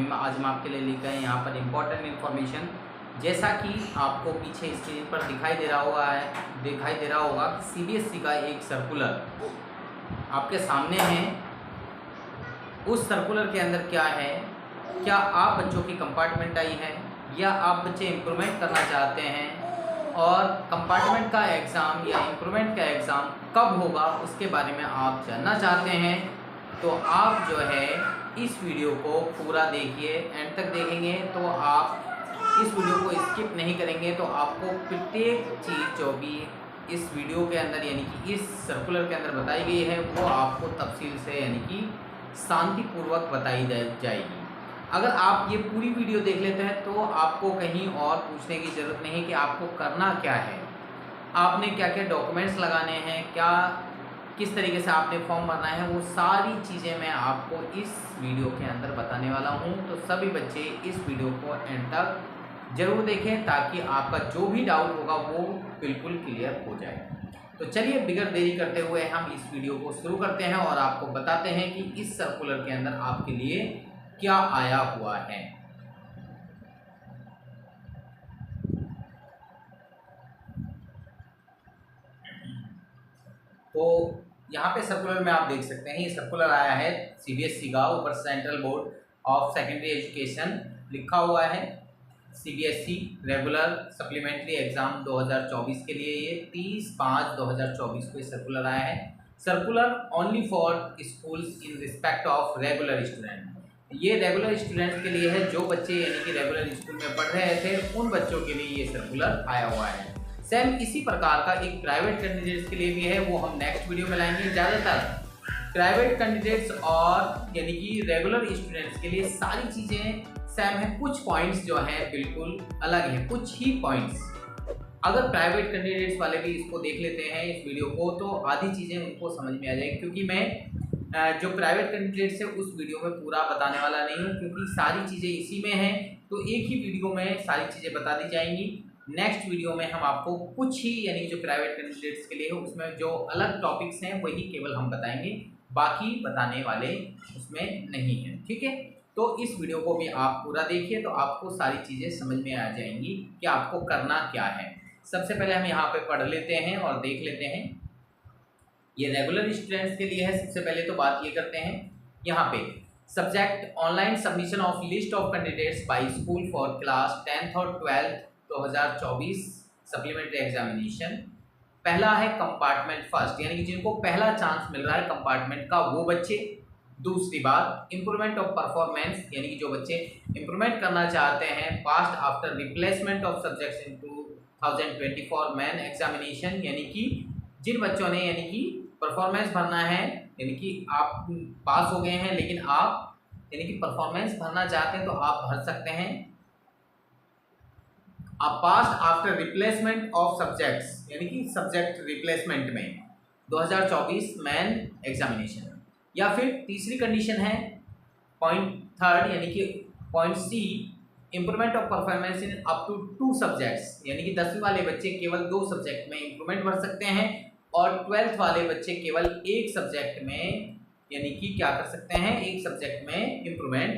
में आज हम आपके लिए लेकर आए यहाँ पर इम्पोर्टेंट इन्फॉर्मेशन। जैसा कि आपको पीछे स्क्रीन पर दिखाई दे रहा होगा कि सीबीएसई का एक सर्कुलर आपके सामने है। उस सर्कुलर के अंदर क्या है, क्या आप बच्चों की कंपार्टमेंट आई है या आप बच्चे इम्प्रूवमेंट करना चाहते हैं, और कंपार्टमेंट का एग्ज़ाम या इम्प्रूवमेंट का एग्ज़ाम कब होगा उसके बारे में आप जानना चाहते हैं, तो आप जो है इस वीडियो को पूरा देखिए। एंड तक देखेंगे तो आप इस वीडियो को स्किप नहीं करेंगे, तो आपको प्रत्येक चीज़ जो भी इस वीडियो के अंदर यानी कि इस सर्कुलर के अंदर बताई गई है वो आपको तफसील से यानी कि शांतिपूर्वक बताई जाएगी। अगर आप ये पूरी वीडियो देख लेते हैं तो आपको कहीं और पूछने की ज़रूरत नहीं कि आपको करना क्या है, आपने क्या क्या डॉक्यूमेंट्स लगाने हैं, क्या किस तरीके से आपने फॉर्म भरना है, वो सारी चीज़ें मैं आपको इस वीडियो के अंदर बताने वाला हूँ। तो सभी बच्चे इस वीडियो को एंड तक ज़रूर देखें ताकि आपका जो भी डाउट होगा वो बिल्कुल क्लियर हो जाए। तो चलिए बिगर देरी करते हुए हम इस वीडियो को शुरू करते हैं और आपको बताते हैं कि इस सर्कुलर के अंदर आपके लिए क्या आया हुआ है। तो यहाँ पे सर्कुलर में आप देख सकते हैं, ये सर्कुलर आया है सीबीएसई का, ऊपर central board of secondary education लिखा हुआ है। सीबीएसई रेगुलर सप्लीमेंट्री एग्जाम 2024 के लिए ये 30/5/2024 को सर्कुलर आया है। Circular only for schools in respect of regular student. ये रेगुलर स्टूडेंट्स के लिए है, जो बच्चे यानी कि रेगुलर स्कूल में पढ़ रहे थे उन बच्चों के लिए ये सर्कुलर आया हुआ है। सेम इसी प्रकार का एक प्राइवेट कैंडिडेट्स के लिए भी है, वो हम नेक्स्ट वीडियो में लाएंगे। ज़्यादातर प्राइवेट कैंडिडेट्स और यानी कि रेगुलर स्टूडेंट्स के लिए सारी चीज़ें सेम है, कुछ पॉइंट्स जो हैं बिल्कुल अलग हैं, कुछ ही पॉइंट्स। अगर प्राइवेट कैंडिडेट्स वाले भी इसको देख लेते हैं इस वीडियो को तो आधी चीज़ें उनको समझ में आ जाएगी, क्योंकि मैं जो प्राइवेट कैंडिडेट्स है उस वीडियो में पूरा बताने वाला नहीं हूँ, क्योंकि सारी चीज़ें इसी में हैं। तो एक ही वीडियो में सारी चीज़ें बता दी जाएंगी। नेक्स्ट वीडियो में हम आपको कुछ ही यानी जो प्राइवेट कैंडिडेट्स के लिए है उसमें जो अलग टॉपिक्स हैं वही केवल हम बताएंगे, बाकी बताने वाले उसमें नहीं है। ठीक है, तो इस वीडियो को भी आप पूरा देखिए तो आपको सारी चीज़ें समझ में आ जाएंगी कि आपको करना क्या है। सबसे पहले हम यहाँ पे पढ़ लेते हैं और देख लेते हैं। ये रेगुलर स्टूडेंट्स के लिए है। सबसे पहले तो बात ये करते हैं यहाँ पे subject online submission of list of candidates by school for class 10th और 12th 2024 सप्लीमेंट्री एग्जामिनेशन। पहला है कंपार्टमेंट फर्स्ट, यानी कि जिनको पहला चांस मिल रहा है कंपार्टमेंट का वो बच्चे। दूसरी बात इम्प्रूवमेंट ऑफ परफॉर्मेंस, यानी कि जो बच्चे इम्प्रूवमेंट करना चाहते हैं past after replacement of subjects in 2024 main examination, यानी कि जिन बच्चों ने यानी कि परफॉर्मेंस भरना है, यानी कि आप पास हो गए हैं लेकिन आप यानी कि परफॉर्मेंस भरना चाहते हैं तो आप भर सकते हैं। आप past after replacement of subjects, यानी कि सब्जेक्ट रिप्लेसमेंट में 2024 मेन एग्जामिनेशन। या फिर तीसरी कंडीशन है पॉइंट थर्ड, यानी कि point C improvement of performance in up to 2 subjects, यानी कि 10वीं वाले बच्चे केवल 2 सब्जेक्ट में इम्प्रूवमेंट भर सकते हैं और 12th वाले बच्चे केवल एक सब्जेक्ट में यानी कि क्या कर सकते हैं, एक सब्जेक्ट में इम्प्रूवमेंट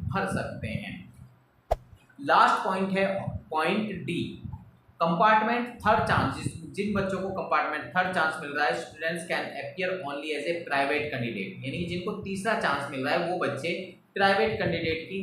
भर सकते हैं। लास्ट पॉइंट है point D compartment third chance. जिन बच्चों को कंपार्टमेंट थर्ड चांस मिल रहा है students can appear only as a private candidate, यानी कि जिनको तीसरा चांस मिल रहा है वो बच्चे प्राइवेट कैंडिडेट की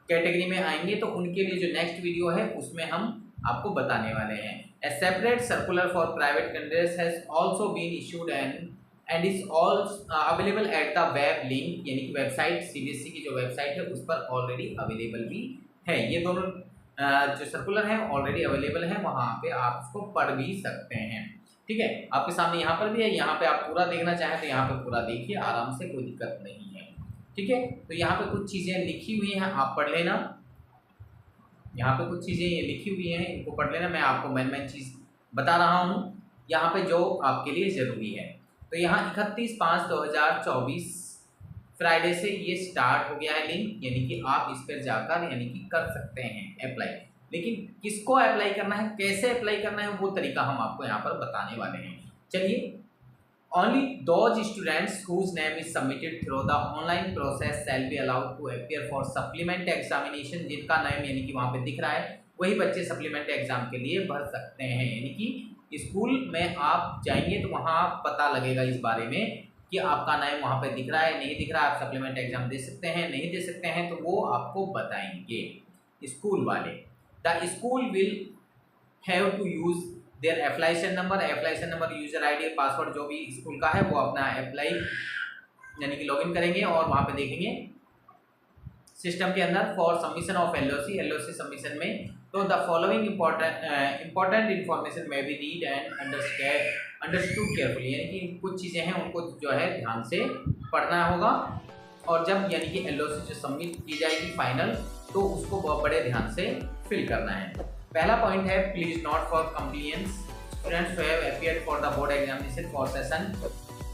कैटेगरी में आएंगे। तो उनके लिए जो नेक्स्ट वीडियो है उसमें हम आपको बताने वाले हैं। A separate circular for private candidates has also been issued and is also available at the web link, यानी कि वेबसाइट सीबीएसई की जो वेबसाइट है उस पर ऑलरेडी अवेलेबल भी है। ये दोनों जो सर्कुलर है ऑलरेडी अवेलेबल है, वहाँ पे आप उसको पढ़ भी सकते हैं। ठीक है, आपके सामने यहाँ पर भी है, यहाँ पे आप पूरा देखना चाहें तो यहाँ पे पूरा देखिए आराम से, कोई दिक्कत नहीं है। ठीक है, तो यहाँ पे कुछ चीज़ें लिखी हुई हैं, आप पढ़ लेना। यहाँ पे कुछ चीज़ें लिखी हुई हैं, इनको पढ़ लेना। मैं आपको मेन चीज़ बता रहा हूँ यहाँ पे जो आपके लिए ज़रूरी है। तो यहाँ 31/5/2024 फ्राइडे से ये स्टार्ट हो गया है लिंक, यानी कि आप इस पर जाकर यानी कि कर सकते हैं अप्लाई। लेकिन किसको अप्लाई करना है, कैसे अप्लाई करना है, वो तरीका हम आपको यहाँ पर बताने वाले हैं। चलिए Only those students whose name is submitted through the online process shall be allowed to appear for supplement examination। जिनका नाम यानी कि वहाँ पे दिख रहा है वही बच्चे सप्लीमेंट एग्जाम के लिए भर सकते हैं। यानी कि स्कूल में आप जाएंगे तो वहाँ पता लगेगा इस बारे में कि आपका नाम वहाँ पे दिख रहा है नहीं दिख रहा है, आप सप्लीमेंट एग्जाम दे सकते हैं नहीं दे सकते हैं, तो वो आपको बताएंगे स्कूल वाले। The school will have to use their application number, user ID, password जो भी स्कूल का है वो अपना अप्लाई यानी कि लॉगिन करेंगे और वहाँ पे देखेंगे सिस्टम के अंदर for submission of LOC submission में। तो the following important information may be read and understood carefully, यानी कि कुछ चीज़ें हैं उनको जो है ध्यान से पढ़ना होगा और जब यानी कि एलओसी जो सबमिट की जाएगी फाइनल तो उसको बहुत बड़े ध्यान से फिल करना है। पहला पॉइंट है please not for complaints students who have appeared for the board examination for session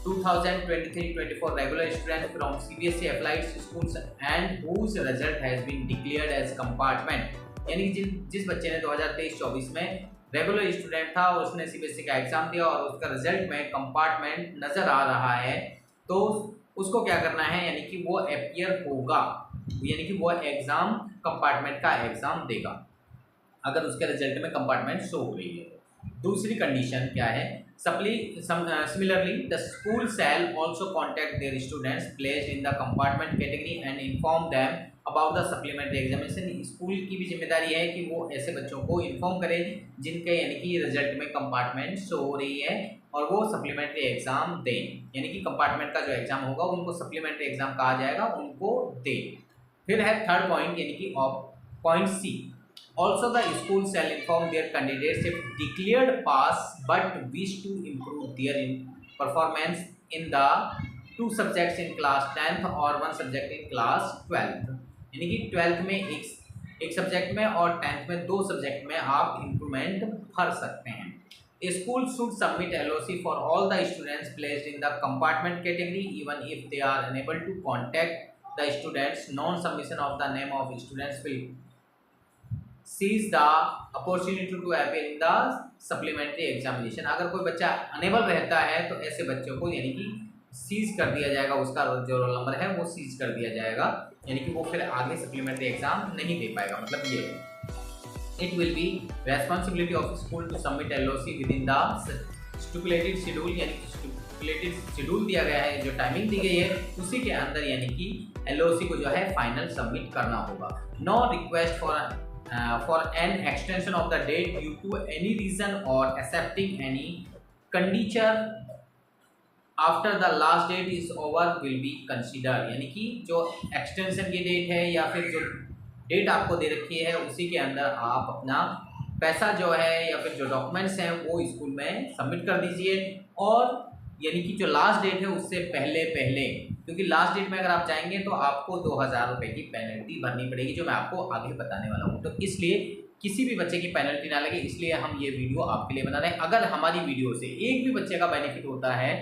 2023-24 regular students from CBSE applied schools and whose result has been declared as compartment, यानी कि जिस बच्चे ने 2023-24 में रेगुलर स्टूडेंट था और उसने सीबीएसई का एग्जाम दिया और उसका रिजल्ट में कंपार्टमेंट नज़र आ रहा है तो उसको क्या करना है, यानी कि वो अपीयर होगा, यानी कि वो एग्ज़ाम कंपार्टमेंट का एग्ज़ाम देगा अगर उसके रिजल्ट में कंपार्टमेंट शो हो रही है। दूसरी कंडीशन क्या है, similarly the school shall also contact their students placed in the compartment category and inform them about the supplementary examination। School की भी जिम्मेदारी है कि वो ऐसे बच्चों को इन्फॉर्म करे जिनके यानी कि रिजल्ट में कंपार्टमेंट शो हो रही है और वो सप्लीमेंट्री एग्जाम दें, यानी कि कंपार्टमेंट का जो एग्जाम होगा उनको सप्लीमेंट्री एग्जाम कहा जाएगा, उनको दें। फिर है थर्ड पॉइंट यानी कि point C, also the school shall inform their candidates if declared pass but wish to improve their performance in the 2 subjects in class 10th or 1 subject in class 12th, यानी कि 12th में एक subject में और 10th में 2 subject में आप improvement भर सकते हैं। School should submit LOC for all the students placed in the compartment category even if they are unable to contact the students। Non-submission of the name of students will seize the opportunity to appear in the supplementary examination। अगर कोई बच्चा enable रहता है तो ऐसे बच्चों को यानी कि सीज कर दिया जाएगा, उसका जो रोल नंबर है वो सीज कर दिया जाएगा, यानी कि वो फिर आगे सप्लीमेंट्री एग्जाम नहीं दे पाएगा। मतलब ये है it will be responsibility of school to submit LOC within the stipulated schedule, यानी कि स्टिपुलेटेड शेड्यूल दिया गया है, जो टाइमिंग दी गई है उसी के अंदर यानी कि एलओसी को जो है फाइनल सबमिट करना होगा। No request for an extension of the date due to any reason or accepting any condition after the last date is over will be considered, यानी कि जो एक्सटेंशन की डेट है या फिर जो डेट आपको दे रखी है उसी के अंदर आप अपना पैसा जो है या फिर जो डॉक्यूमेंट्स हैं वो स्कूल में सबमिट कर दीजिए। और यानी कि जो लास्ट डेट है उससे पहले क्योंकि लास्ट डेट में अगर आप जाएंगे तो आपको 2000 रुपये की पेनल्टी भरनी पड़ेगी, जो मैं आपको आगे बताने वाला हूँ। तो इसलिए किसी भी बच्चे की पेनल्टी ना लगे इसलिए हम ये वीडियो आपके लिए बना रहे हैं। अगर हमारी वीडियो से एक भी बच्चे का बेनिफिट होता है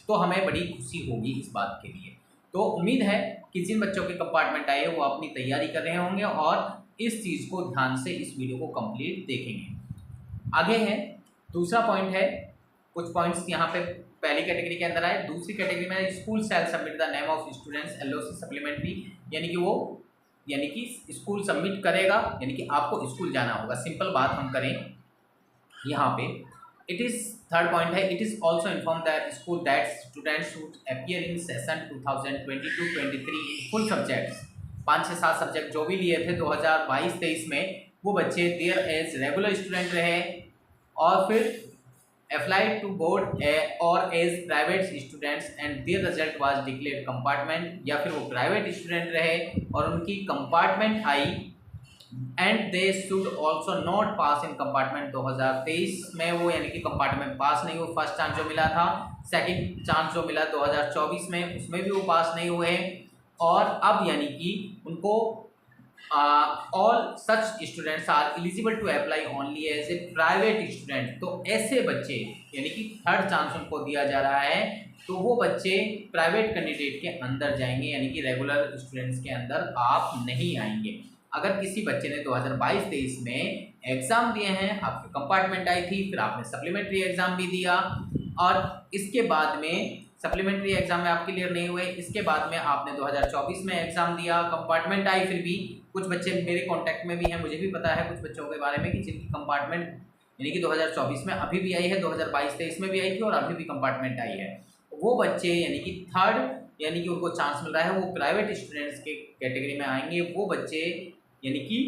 तो हमें बड़ी खुशी होगी इस बात के लिए। तो उम्मीद है कि जिन बच्चों के कंपार्टमेंट आए वो अपनी तैयारी कर रहे होंगे और इस चीज़ को ध्यान से इस वीडियो को कंप्लीट देखेंगे। आगे है दूसरा पॉइंट है, कुछ पॉइंट्स यहाँ पे पहली कैटेगरी के अंदर आए। दूसरी कैटेगरी में school shall submit the name of students LOC supplementary, यानी कि स्कूल सबमिट करेगा, यानी कि आपको स्कूल जाना होगा। सिंपल बात हम करें यहाँ पे, इट इज़ थर्ड पॉइंट है, it is also inform that school that students should appear in session 2022-23 in full subjects. 5 से 7 सब्जेक्ट जो भी लिए थे 2022-23 में वो बच्चे देयर एज रेगुलर स्टूडेंट रहे और फिर applied to board or as private students and their result was declared compartment, या फिर वो प्राइवेट स्टूडेंट रहे और उनकी compartment I and they should also not pass in compartment. 2023 में वो यानी कि कंपार्टमेंट पास नहीं हुए, फर्स्ट चांस जो मिला था, सेकंड चांस जो मिला 2024 में उसमें भी वो पास नहीं हुए और अब यानी कि उनको all such students are eligible to apply only as a private student. तो ऐसे बच्चे यानी कि थर्ड चांस उनको दिया जा रहा है तो वो बच्चे प्राइवेट कैंडिडेट के अंदर जाएंगे, यानी कि रेगुलर स्टूडेंट्स के अंदर आप नहीं आएंगे। अगर किसी बच्चे ने 2022-23 में एग्ज़ाम दिए हैं, आपके कंपार्टमेंट आई थी, फिर आपने सप्लीमेंट्री एग्ज़ाम भी दिया और इसके बाद में सप्लीमेंट्री एग्जाम में आप क्लियर नहीं हुए, इसके बाद में आपने 2024 में एग्जाम दिया, कंपार्टमेंट आई, फिर भी कुछ बच्चे मेरे कांटेक्ट में भी हैं, मुझे भी पता है कुछ बच्चों के बारे में कि जिनकी कंपार्टमेंट यानी कि 2024 में अभी भी आई है, 2022-23 में भी आई थी और अभी भी कंपार्टमेंट आई है। वो बच्चे यानी कि थर्ड यानी कि उनको चांस मिल रहा है, वो प्राइवेट स्टूडेंट्स के कैटेगरी में आएंगे। वो बच्चे यानी कि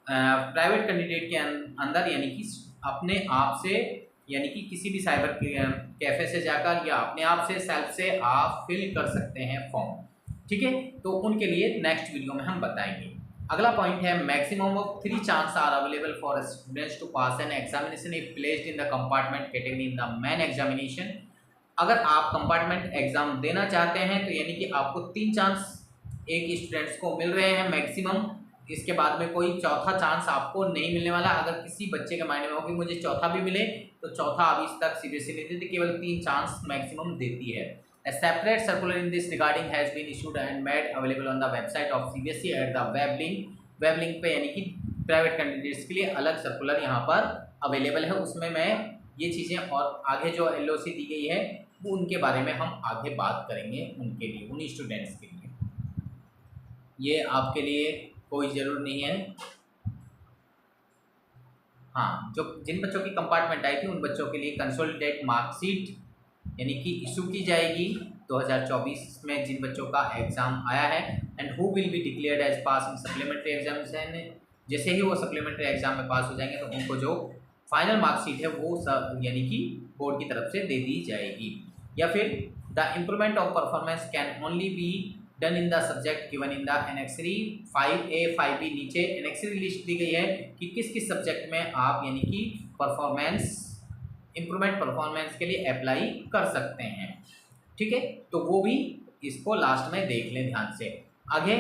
प्राइवेट कैंडिडेट के अंदर यानी कि अपने आप से यानी कि किसी भी साइबर कैफे से जाकर या अपने आप से सेल्फ से आप फिल कर सकते हैं फॉर्म, ठीक है। तो उनके लिए नेक्स्ट वीडियो में हम बताएंगे। अगला पॉइंट है maximum of 3 chance are available for students to pass an examination if placed in the compartment category in the main examination. अगर आप कंपार्टमेंट एग्जाम देना चाहते हैं तो यानी कि आपको 3 चांस एक स्टूडेंट्स को मिल रहे हैं मैक्सिमम, इसके बाद में कोई चौथा चांस आपको नहीं मिलने वाला। अगर किसी बच्चे के माइंड में हो कि मुझे चौथा भी मिले तो चौथा अभी तक सीबीएसई नहीं देती, केवल 3 चांस मैक्सिमम देती है। A separate circular in this regarding has been issued and made available on the website of CBSE at the web link। Web link पे यानी कि प्राइवेट कैंडिडेट्स के लिए अलग सर्कुलर यहाँ पर अवेलेबल है, उसमें मैं ये चीज़ें और आगे जो एलओसी दी गई है वो उनके बारे में हम आगे बात करेंगे, उनके लिए, उन स्टूडेंट्स के लिए। ये आपके लिए कोई ज़रूर नहीं है। हाँ, जो जिन बच्चों की कंपार्टमेंट आई थी उन बच्चों के लिए कंसोलिडेट मार्कशीट यानी कि इशू की जाएगी 2024 में जिन बच्चों का एग्ज़ाम आया है, and who will be declared as pass in supplementary examination. जैसे ही वो सप्लीमेंट्री एग्जाम में पास हो जाएंगे तो उनको जो फाइनल मार्कशीट है वो यानी कि बोर्ड की तरफ से दे दी जाएगी। या फिर the improvement of performance can only be done in the subject given in the annexure 5A 5B। नीचे एनेक्सरी लिस्ट दी गई है कि किस किस सब्जेक्ट में आप यानी कि परफॉर्मेंस इम्प्रूवमेंट परफॉर्मेंस के लिए अप्लाई कर सकते हैं, ठीक है। तो वो भी इसको लास्ट में देख लें ध्यान से। आगे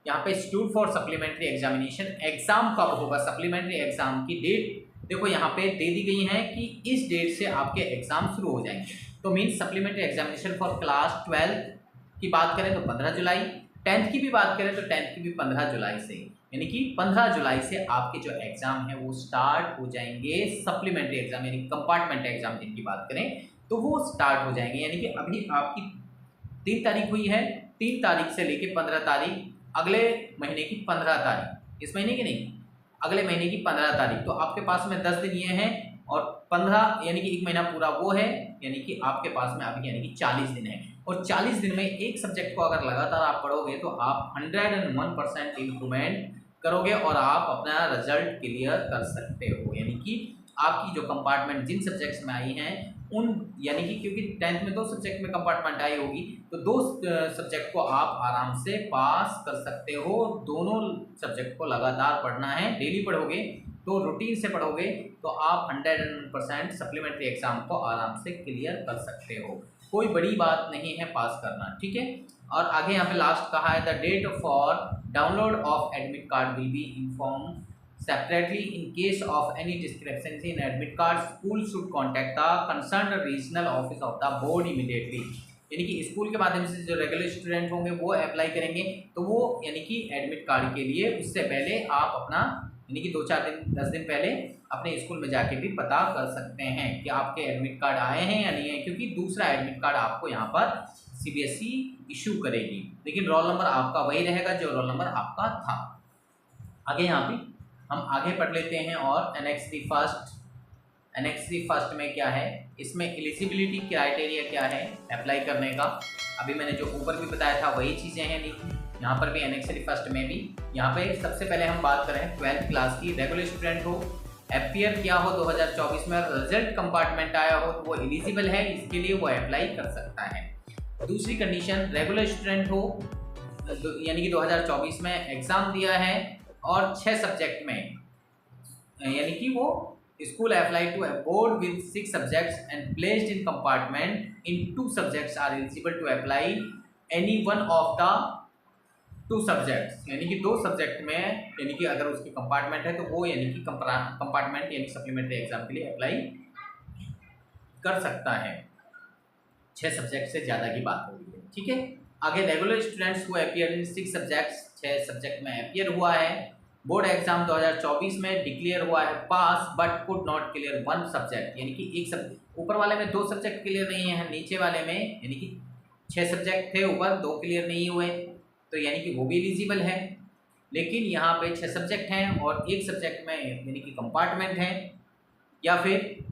यहाँ पे institute for supplementary examination, exam कब होगा, सप्लीमेंट्री एग्जाम की डेट देखो यहाँ पे दे दी गई है कि इस डेट से आपके एग्जाम शुरू हो जाएंगे। तो means supplementary examination for class 12 की बात करें तो 15 जुलाई, 10th की भी बात करें तो 10th की भी 15 जुलाई से, यानी कि 15 जुलाई से आपके जो एग्ज़ाम है वो स्टार्ट हो जाएंगे। सप्लीमेंट्री एग्जाम यानी कंपार्टमेंट एग्जाम जिनकी बात करें तो वो स्टार्ट हो जाएंगे। यानी कि अभी आपकी 3 तारीख हुई है, 3 तारीख से लेके 15 तारीख, अगले महीने की 15 तारीख, इस महीने की नहीं, अगले महीने की 15 तारीख, तो आपके पास में 10 दिन ये हैं और 15 यानी कि 1 महीना पूरा वो है, यानी कि आपके पास में अभी यानी कि 40 दिन है। और 40 दिन में एक सब्जेक्ट को अगर लगातार आप पढ़ोगे तो आप 101% इम्प्रूवमेंट करोगे और आप अपना रिजल्ट क्लियर कर सकते हो। यानी कि आपकी जो कंपार्टमेंट जिन सब्जेक्ट्स में आई हैं उन यानी कि क्योंकि 10th में 2 सब्जेक्ट में कंपार्टमेंट आई होगी तो 2 सब्जेक्ट को आप आराम से पास कर सकते हो। दोनों सब्जेक्ट को लगातार पढ़ना है, डेली पढ़ोगे तो रूटीन से पढ़ोगे तो आप 100% सप्लीमेंट्री एग्जाम को आराम से क्लियर कर सकते हो। कोई बड़ी बात नहीं है पास करना, ठीक है। और आगे यहाँ पे लास्ट कहा है the date for download of admit card will be inform separately in case of any discrepancy in admit card school should contact the concern regional office of the board immediately. यानी कि school के माध्यम से जो regular student होंगे वो apply करेंगे तो वो यानी कि एडमिट कार्ड के लिए उससे पहले आप अपना यानी कि 2-4 दिन 10 दिन पहले अपने स्कूल में जाके भी पता कर सकते हैं कि आपके एडमिट कार्ड आए हैं या नहीं है, क्योंकि दूसरा एडमिट कार्ड आपको यहाँ पर सीबीएसई इशू करेगी, लेकिन रोल नंबर आपका वही रहेगा जो रोल नंबर आपका था। आगे यहाँ पे हम आगे पढ़ लेते हैं और एनेक्स फर्स्ट में क्या है, इसमें एलिजिबिलिटी क्राइटेरिया क्या है अप्लाई करने का। अभी मैंने जो ऊपर भी बताया था वही चीज़ें हैं, नहीं यहाँ पर भी एनेक्सरी फर्स्ट में भी। यहाँ पे सबसे पहले हम बात करें 12th क्लास की, रेगुलर स्टूडेंट हो, अपियर किया हो 2024 में, रिजल्ट कंपार्टमेंट आया हो तो वो एलिजिबल है, इसके लिए वो अप्लाई कर सकता है। दूसरी कंडीशन रेगुलर स्टूडेंट हो यानी कि 2024 में एग्ज़ाम दिया है और 6 सब्जेक्ट में यानी कि वो school applied to a board with 6 subjects and placed in compartment in 2 subjects are eligible to apply any one of the 2 subjects। यानी कि 2 सब्जेक्ट में यानी कि अगर उसकी कंपार्टमेंट है तो वो यानी कि कंपार्टमेंट यानी सप्लीमेंट्री एग्जाम के लिए अप्लाई कर सकता है। 6 सब्जेक्ट से ज़्यादा की बात हो रही है, ठीक है। आगे रेगुलर स्टूडेंट्स को अपियर इन 6 सब्जेक्ट्स, 6 सब्जेक्ट में अपियर हुआ है बोर्ड एग्जाम 2024 में डिक्लेयर हुआ है pass but could not clear one subject, यानी कि एक सब्जेक्ट, ऊपर वाले में 2 सब्जेक्ट क्लियर नहीं है, नीचे वाले में यानी कि 6 सब्जेक्ट थे ऊपर, 2 क्लियर नहीं हुए, तो यानी कि वो भी एलिजिबल है। लेकिन यहाँ पे 6 सब्जेक्ट हैं और एक सब्जेक्ट में यानी कि कंपार्टमेंट है, या फिर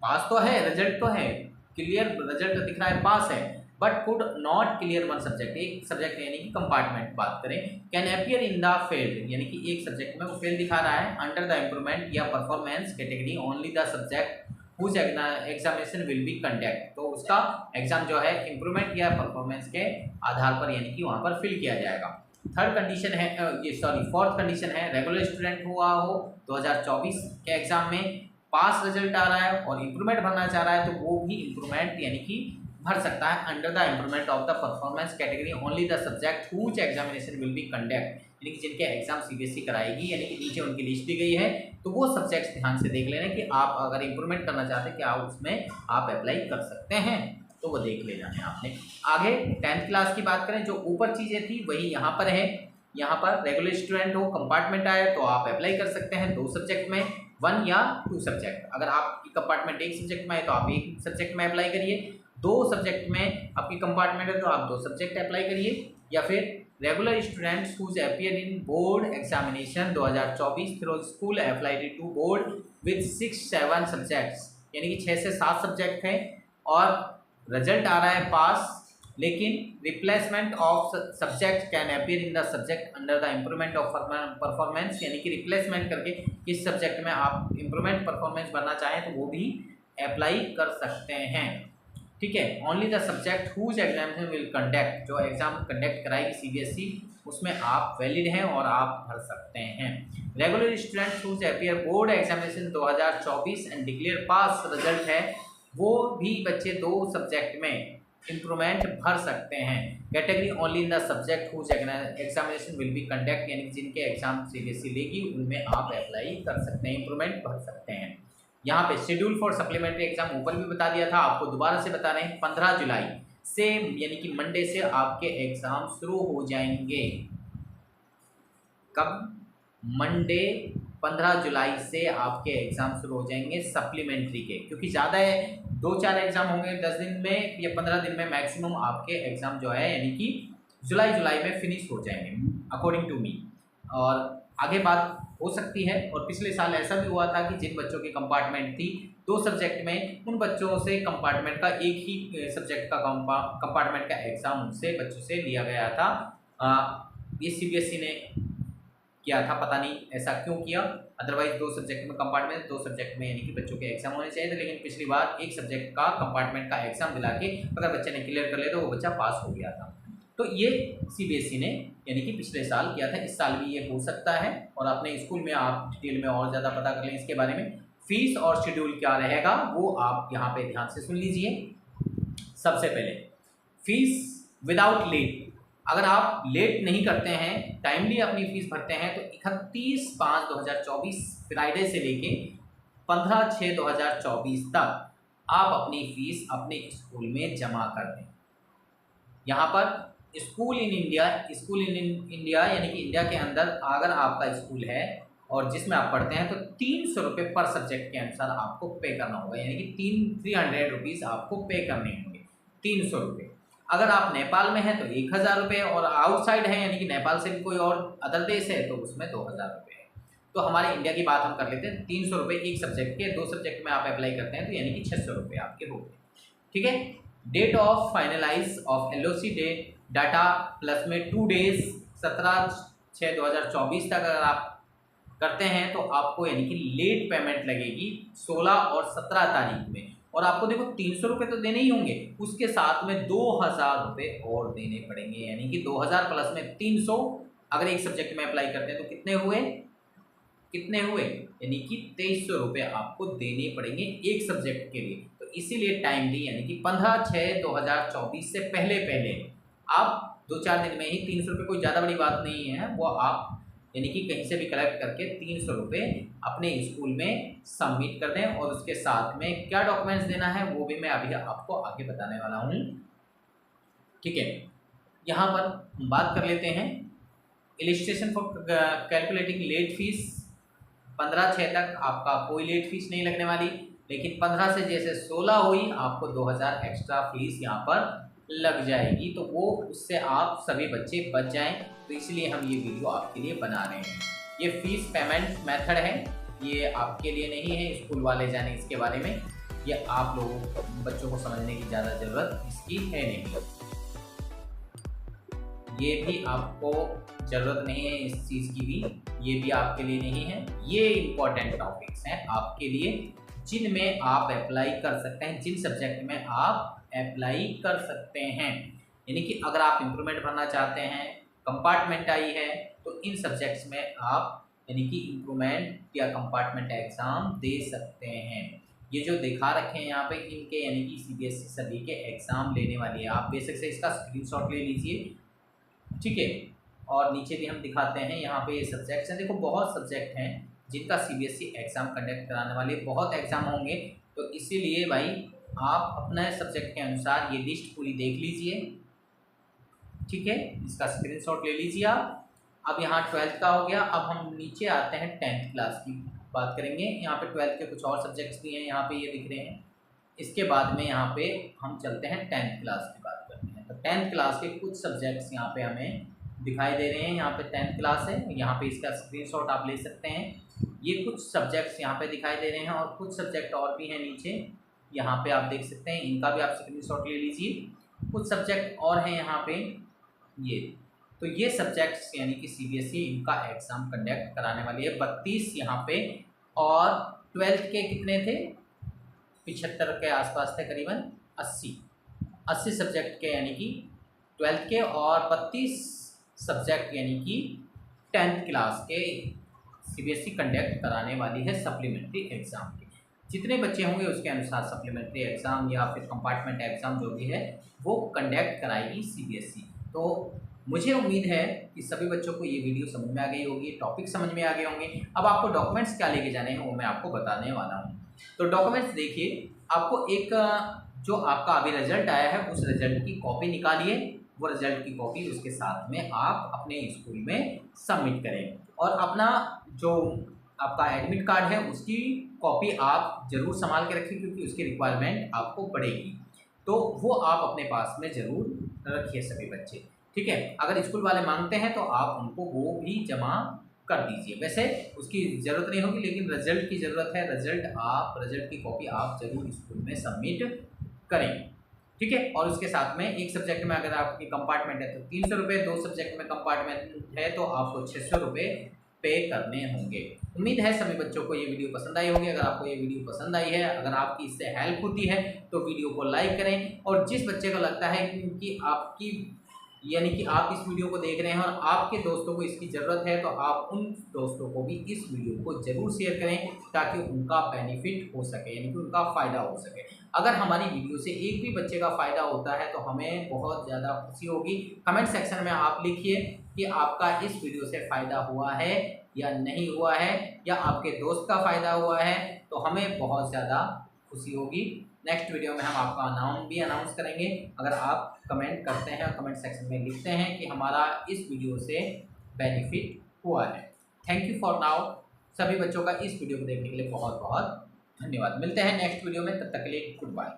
पास तो है, रिजल्ट तो है, क्लियर रिजल्ट दिख रहा है, पास है, but could not clear one subject, एक सब्जेक्ट यानी कि कंपार्टमेंट बात करें, can appear in the field, यानी कि एक सब्जेक्ट में वो फेल दिखा रहा है, अंडर द इम्प्रूवमेंट या performance category only the subject whose examination will be conduct, तो उसका एग्जाम जो है इम्प्रूवमेंट या परफॉर्मेंस के आधार पर यानी कि वहाँ पर फिल किया जाएगा। थर्ड कंडीशन है, ये सॉरी फोर्थ कंडीशन है, रेगुलर स्टूडेंट हुआ हो 2024 के एग्जाम में, पास रिजल्ट आ रहा है और इम्प्रूवमेंट भरना चाह रहा है, तो वो भी इम्प्रूवमेंट यानी कि भर सकता है, under the improvement of the performance category only the subject whose examination will be conduct, यानी कि जिनके एग्जाम सीबीएसई कराएगी, यानी कि नीचे उनकी लिस्ट दी गई है, तो वो सब्जेक्ट्स ध्यान से देख लेना कि आप अगर इम्प्रूवमेंट करना चाहते हैं क्या उसमें आप अप्लाई कर सकते हैं, तो वो देख लेना है आपने। आगे 10th क्लास की बात करें, जो ऊपर चीज़ें थी वही यहाँ पर है, यहाँ पर रेगुलर स्टूडेंट हो, कंपार्टमेंट आए तो आप अप्लाई कर सकते हैं 2 सब्जेक्ट में, 1 या 2 सब्जेक्ट, अगर आपकी कंपार्टमेंट एक सब्जेक्ट में है तो आप एक सब्जेक्ट में अप्लाई करिए, 2 सब्जेक्ट में आपकी कंपार्टमेंट है तो आप 2 सब्जेक्ट अप्लाई करिए, या फिर regular students whose appear in board examination 2024 through school applied to board with 6-7 subjects, यानी कि 6 से 7 सब्जेक्ट हैं और रिजल्ट आ रहा है पास, लेकिन replacement of subject can appear in the subject under the improvement of performance, यानी कि रिप्लेसमेंट करके किस सब्जेक्ट में आप इम्प्रूवमेंट परफॉर्मेंस भरना चाहें तो वो भी अप्लाई कर सकते हैं, ठीक है। Only the subject whose examination will conduct, जो एग्जाम कंडक्ट कराएगी सीबीएसई उसमें आप वैलिड हैं और आप भर सकते हैं। Regular students whose appear board examination 2024 and declare pass result है, वो भी बच्चे 2 सब्जेक्ट में इम्प्रूवमेंट भर सकते हैं, category only in the subject whose examination will be conduct, यानी कि जिनके एग्जाम सीबीएसई लेगी उनमें आप अप्लाई कर सकते हैं, इम्प्रूवमेंट भर सकते हैं। यहाँ पे शेड्यूल फॉर सप्लीमेंट्री एग्जाम ऊपर भी बता दिया था, आपको दोबारा से बता रहे हैं, 15 जुलाई से यानी कि मंडे से आपके एग्जाम शुरू हो जाएंगे। कब? मंडे 15 जुलाई से आपके एग्जाम शुरू हो जाएंगे सप्लीमेंट्री के, क्योंकि ज़्यादा है 2-4 एग्जाम होंगे 10 दिन में या 15 दिन में मैक्सिमम आपके एग्जाम जो है यानी कि जुलाई में फिनिश हो जाएंगे अकॉर्डिंग टू मी। और आगे बात हो सकती है, और पिछले साल ऐसा भी हुआ था कि जिन बच्चों की कंपार्टमेंट थी 2 सब्जेक्ट में, उन बच्चों से कंपार्टमेंट का एक ही सब्जेक्ट का कंपार्टमेंट का एग्ज़ाम उनसे बच्चों से लिया गया था। ये सीबीएसई ने किया था, पता नहीं ऐसा क्यों किया, अदरवाइज 2 सब्जेक्ट में कंपार्टमेंट, 2 सब्जेक्ट में यानी कि बच्चों के एग्जाम होने चाहिए थे, लेकिन पिछली बार एक सब्जेक्ट का कंपार्टमेंट का एग्जाम दिला के अगर बच्चे ने क्लियर कर लिया तो वो बच्चा पास हो गया था। तो ये सीबीएसई ने यानी कि पिछले साल किया था, इस साल भी ये हो सकता है, और अपने स्कूल में आप डिटेल में और ज़्यादा पता कर लें इसके बारे में। फीस और शेड्यूल क्या रहेगा वो आप यहाँ पे ध्यान से सुन लीजिए। सबसे पहले फीस विदाउट लेट, अगर आप लेट नहीं करते हैं, टाइमली अपनी फीस भरते हैं तो 31/5/2024 फ्राइडे से लेके 15/6/2024 तक आप अपनी फीस अपने स्कूल में जमा कर दें। यहाँ पर स्कूल इन इंडिया यानी कि इंडिया के अंदर अगर आपका स्कूल है और जिसमें आप पढ़ते हैं तो 300 रुपये पर सब्जेक्ट के अनुसार आपको पे करना होगा, यानी कि 300 रुपीज़ आपको पे करने होंगे, 300 रुपये। अगर आप नेपाल में हैं तो 1000 रुपये, और आउटसाइड है यानी कि नेपाल से भी कोई और अदर देश है तो उसमें 2000 रुपये है। तो हमारे इंडिया की बात हम कर लेते हैं, 300 रुपये एक सब्जेक्ट के, 2 सब्जेक्ट में आप अप्लाई करते हैं तो यानी कि 600 रुपये आपके हो गए, ठीक है। Date of finalise of LOC date data plus में 2 डेज 17/6/2024 तक अगर आप करते हैं तो आपको यानी कि लेट पेमेंट लगेगी 16 और 17 तारीख में, और आपको देखो 300 रुपये तो देने ही होंगे, उसके साथ में 2000 रुपये और देने पड़ेंगे, यानी कि 2000 प्लस में 300, अगर एक सब्जेक्ट में अप्लाई करते हैं तो कितने हुए यानी कि 2300 रुपये आपको देने पड़ेंगे एक सब्जेक्ट के लिए। तो इसीलिए टाइमली यानी कि 15/6/2024 से पहले आप 2-4 दिन में ही 300 रुपये, कोई ज़्यादा बड़ी बात नहीं है, वो आप यानी कि कहीं से भी कलेक्ट करके 300 रुपये अपने स्कूल में सबमिट कर दें, और उसके साथ में क्या डॉक्यूमेंट्स देना है वो भी मैं अभी आपको आगे बताने वाला हूँ, ठीक है। यहाँ पर हम बात कर लेते हैं illustration for calculating late fees, 15/6 तक आपका कोई लेट फीस नहीं लगने वाली, लेकिन 15 से जैसे 16 हुई आपको 2000 एक्स्ट्रा फीस यहाँ पर लग जाएगी। तो वो उससे आप सभी बच्चे बच जाएं, तो इसलिए हम ये वीडियो आपके लिए बना रहे हैं। ये फीस पेमेंट मेथड है, ये आपके लिए नहीं है, स्कूल वाले जाने इसके बारे में, ये आप लोगों बच्चों को समझने की ज़्यादा ज़रूरत इसकी है नहीं, ये भी आपको ज़रूरत नहीं है इस चीज़ की भी, ये भी आपके लिए नहीं है। ये इम्पोर्टेंट टॉपिक्स हैं आपके लिए जिनमें आप अप्लाई कर सकते हैं, जिन सब्जेक्ट में आप अप्लाई कर सकते हैं। यानी कि अगर आप इम्प्रूवमेंट भरना चाहते हैं, कंपार्टमेंट आई है, तो इन सब्जेक्ट्स में आप यानी कि इम्प्रूवमेंट या कंपार्टमेंट एग्ज़ाम दे सकते हैं। ये जो दिखा रखे हैं यहाँ पे इनके यानी कि सीबीएसई सभी के एग्ज़ाम लेने वाली है। आप बेसिक से इसका स्क्रीनशॉट ले लीजिए, ठीक है। और नीचे भी हम दिखाते हैं, यहाँ पे ये सब्जेक्ट्स हैं, देखो बहुत सब्जेक्ट हैं जिनका सीबीएसई एग्ज़ाम कंडक्ट कराने वाले, बहुत एग्ज़ाम होंगे, तो इसीलिए भाई आप अपने सब्जेक्ट के अनुसार ये लिस्ट पूरी देख लीजिए, ठीक है। इसका स्क्रीनशॉट ले लीजिए आप। अब यहाँ 12th का हो गया, अब हम नीचे आते हैं 10th क्लास की बात करेंगे। यहाँ पे 12th के कुछ और सब्जेक्ट्स भी हैं, यहाँ पे ये दिख रहे हैं। इसके बाद में यहाँ पे हम चलते हैं 10th क्लास की बात करते हैं। तो 10th क्लास के कुछ सब्जेक्ट्स यहाँ पे हमें दिखाई दे रहे हैं। यहाँ पे 10th क्लास है, यहाँ पे इसका स्क्रीनशॉट आप ले सकते हैं। ये कुछ सब्जेक्ट्स यहाँ पे दिखाई दे रहे हैं और कुछ सब्जेक्ट और भी हैं नीचे, यहाँ पे आप देख सकते हैं, इनका भी आप स्क्रीनशॉट ले लीजिए। कुछ सब्जेक्ट और हैं यहाँ पे ये, तो ये सब्जेक्ट्स यानी कि सीबीएसई इनका एग्ज़ाम कंडक्ट कराने वाली है। 32 यहाँ पे, और 12th के कितने थे, 75 के आसपास थे, करीबन 80 सब्जेक्ट के यानी कि 12th के, और 32 सब्जेक्ट यानी कि 10th क्लास के सीबीएसई कंडक्ट कराने वाली है सप्लीमेंट्री एग्ज़ाम के। जितने बच्चे होंगे उसके अनुसार सप्लीमेंट्री एग्ज़ाम या फिर कंपार्टमेंट एग्ज़ाम जो भी है वो कंडक्ट कराएगी सीबीएसई। तो मुझे उम्मीद है कि सभी बच्चों को ये वीडियो समझ में आ गई होगी, टॉपिक समझ में आ गए होंगे। अब आपको डॉक्यूमेंट्स क्या लेके जाने हैं वो मैं आपको बताने वाला हूँ। तो डॉक्यूमेंट्स देखिए, आपको एक जो आपका अभी रिजल्ट आया है उस रिजल्ट की कॉपी निकालिए, वो रिजल्ट की कॉपी उसके साथ में आप अपने स्कूल में सबमिट करें, और अपना जो आपका एडमिट कार्ड है उसकी कॉपी आप ज़रूर संभाल के रखिए, क्योंकि उसकी रिक्वायरमेंट आपको पड़ेगी, तो वो आप अपने पास में ज़रूर रखिए सभी बच्चे, ठीक है। अगर स्कूल वाले मांगते हैं तो आप उनको वो भी जमा कर दीजिए, वैसे उसकी ज़रूरत नहीं होगी, लेकिन रिजल्ट की ज़रूरत है। रिजल्ट की कॉपी आप ज़रूर स्कूल में सबमिट करें, ठीक है। और उसके साथ में एक सब्जेक्ट में अगर आपकी कंपार्टमेंट है तो 300 रुपये, 2 सब्जेक्ट में कंपार्टमेंट है तो आपको 600 रुपये पे करने होंगे। उम्मीद है सभी बच्चों को ये वीडियो पसंद आई होगी। अगर आपको ये वीडियो पसंद आई है, अगर आपकी इससे हेल्प होती है तो वीडियो को लाइक करें, और जिस बच्चे को लगता है कि आपकी यानी कि आप इस वीडियो को देख रहे हैं और आपके दोस्तों को इसकी ज़रूरत है, तो आप उन दोस्तों को भी इस वीडियो को ज़रूर शेयर करें, ताकि उनका बेनिफिट हो सके, यानी कि उनका फ़ायदा हो सके। अगर हमारी वीडियो से एक भी बच्चे का फ़ायदा होता है तो हमें बहुत ज़्यादा खुशी होगी। कमेंट सेक्शन में आप लिखिए कि आपका इस वीडियो से फ़ायदा हुआ है या नहीं हुआ है, या आपके दोस्त का फ़ायदा हुआ है, तो हमें बहुत ज़्यादा खुशी होगी। नेक्स्ट वीडियो में हम आपका नाम भी अनाउंस करेंगे, अगर आप कमेंट करते हैं और कमेंट सेक्शन में लिखते हैं कि हमारा इस वीडियो से बेनिफिट हुआ है। Thank you for now. सभी बच्चों का इस वीडियो को देखने के लिए बहुत बहुत धन्यवाद। मिलते हैं नेक्स्ट वीडियो में, तब तक के लिए गुड बाय।